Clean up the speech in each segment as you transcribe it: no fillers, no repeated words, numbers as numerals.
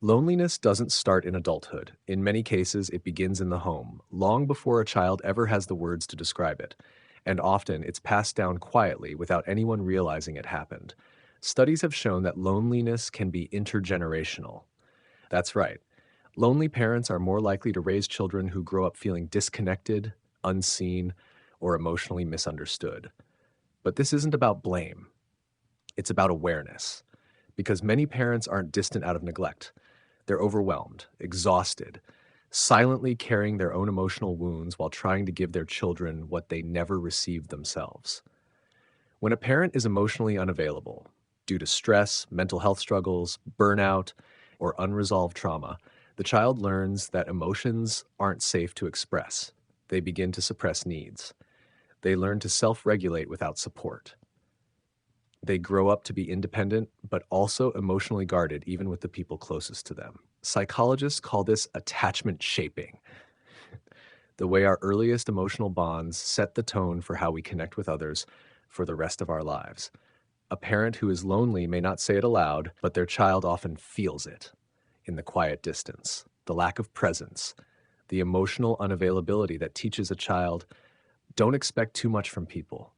Loneliness doesn't start in adulthood. In many cases, it begins in the home, long before a child ever has the words to describe it. And often, it's passed down quietly without anyone realizing it happened. Studies have shown that loneliness can be intergenerational. That's right. Lonely parents are more likely to raise children who grow up feeling disconnected, unseen, or emotionally misunderstood. But this isn't about blame, it's about awareness. Because many parents aren't distant out of neglect. They're overwhelmed, exhausted, silently carrying their own emotional wounds while trying to give their children what they never received themselves. When a parent is emotionally unavailable due to stress, mental health struggles, burnout, or unresolved trauma, the child learns that emotions aren't safe to express. They begin to suppress needs. They learn to self regulate without support. They grow up to be independent, but also emotionally guarded, even with the people closest to them. Psychologists call this attachment shaping, the way our earliest emotional bonds set the tone for how we connect with others for the rest of our lives. A parent who is lonely may not say it aloud, but their child often feels it in the quiet distance, the lack of presence, the emotional unavailability that teaches a child don't expect too much from people,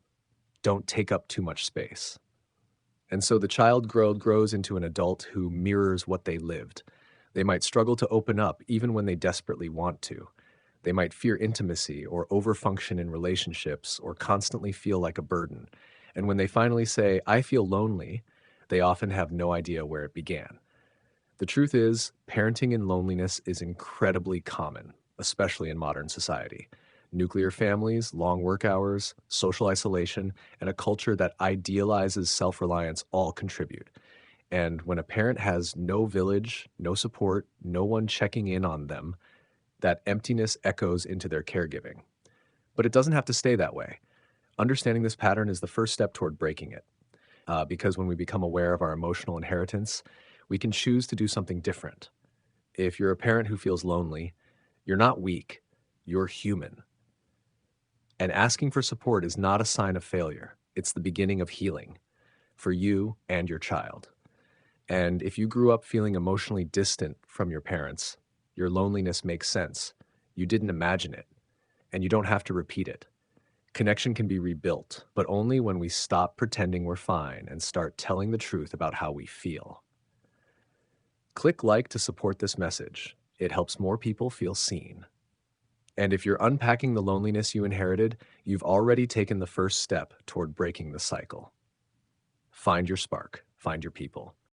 don't take up too much space. And so the child grows into an adult who mirrors what they lived. They might struggle to open up even when they desperately want to. They might fear intimacy or overfunction in relationships or constantly feel like a burden. And when they finally say, I feel lonely, they often have no idea where it began. The truth is, parenting in loneliness is incredibly common, especially in modern society. Nuclear families, long work hours, social isolation, and a culture that idealizes self reliance all contribute. And when a parent has no village, no support, no one checking in on them, that emptiness echoes into their caregiving. But it doesn't have to stay that way. Understanding this pattern is the first step toward breaking it. Because when we become aware of our emotional inheritance, we can choose to do something different. If you're a parent who feels lonely, you're not weak, you're human. And asking for support is not a sign of failure, it's the beginning of healing for you and your child. And if you grew up feeling emotionally distant from your parents, your loneliness makes sense. You didn't imagine it, and you don't have to repeat it. Connection can be rebuilt, but only when we stop pretending we're fine and start telling the truth about how we feel. Click like to support this message. It helps more people feel seen. And if you're unpacking the loneliness you inherited, you've already taken the first step toward breaking the cycle. Find your spark, find your people.